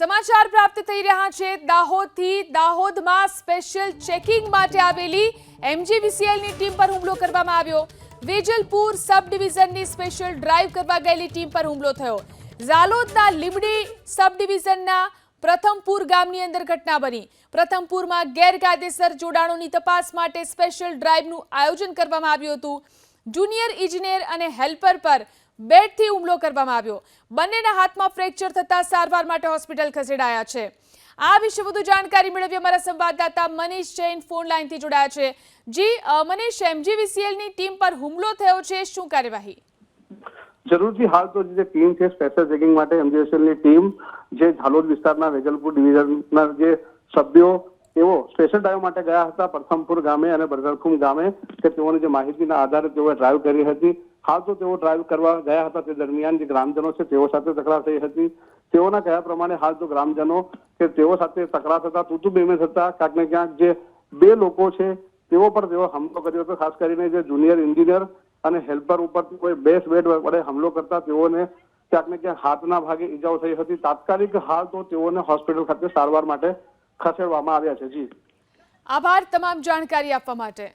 સમાચાર પ્રાપ્ત થઈ રહ્યા છે દાહોદથી। દાહોદમાં સ્પેશિયલ ચેકિંગ માટે આવેલી એમજીવીસીએલની ટીમ પર હુમલો કરવામાં આવ્યો। વેજલપુર સબ ડિવિઝનની સ્પેશિયલ ડ્રાઈવ કરવા ગયેલી ટીમ પર હુમલો થયો। ઝાલોદના લીમડી સબ ડિવિઝનના પ્રથમપુર ગામની અંદર ઘટના બની। પ્રથમપુરમાં ગેરકાયદેસર જોડાણોની તપાસ માટે સ્પેશિયલ ડ્રાઈવનું આયોજન કરવામાં આવ્યું હતું। જુનિયર ઇજનેર અને હેલ્પર પર બેટથી હુમલો કરવામાં આવ્યો। બંનેના હાથમાં ફ્રેક્ચર થતા સારવાર માટે હોસ્પિટલ ખસેડાયા છે। આ વિશે વધુ જાણકારી મેળવી અમારા સંવાદદાતા મનીષ જૈન ફોન લાઈનથી જોડાયા છે। જી મનીષ, એમજીવીસીએલની ટીમ પર હુમલો થયો છે, શું કાર્યવાહી? જરૂરથી હાલ તો જે ટીમ છે સ્પેશિયલ ચેકિંગ માટે એમજીવીસીએલની ટીમ જે ઝાલોદ વિસ્તારના વેજલપુર ડિવિઝનના જે સભ્યો તેઓ સ્પેશિયલ ડ્રાઈવ માટે ગયા હતા પ્રથમપુર ગામે અને બરગરખુમ ગામે કે તેઓની જે માહિતીના આધારે તેઓએ ડ્રાઈવ કરી હતી। હાલ તો તેઓ ડ્રાઈવ કરવા ગયા હતા તે દરમિયાન જે ગ્રામજનો છે તેઓ સાથે તકરાર થઈ હતી। તેઓના કહ્યા પ્રમાણે હાલ તો ગ્રામજનો કે તેઓ સાથે તકરાર થતા તૂતુ બેમે થતા ક્યાંક ને ક્યાંક જે બે લોકો છે તેઓ પર તેઓ હુમલો કર્યો હતો। ખાસ કરીને જે જુનિયર એન્જિનિયર અને હેલ્પર ઉપર કોઈ બેસ બેટ વડે હુમલો કરતા તેઓને ક્યાંક ને ક્યાંક હાથના ભાગે ઈજાઓ થઈ હતી। તાત્કાલિક હાલ તો તેઓને હોસ્પિટલ ખાતે સારવાર માટે ખસેડવામાં આવ્યા છે। જી આભાર તમામ જાણકારી આપવા માટે।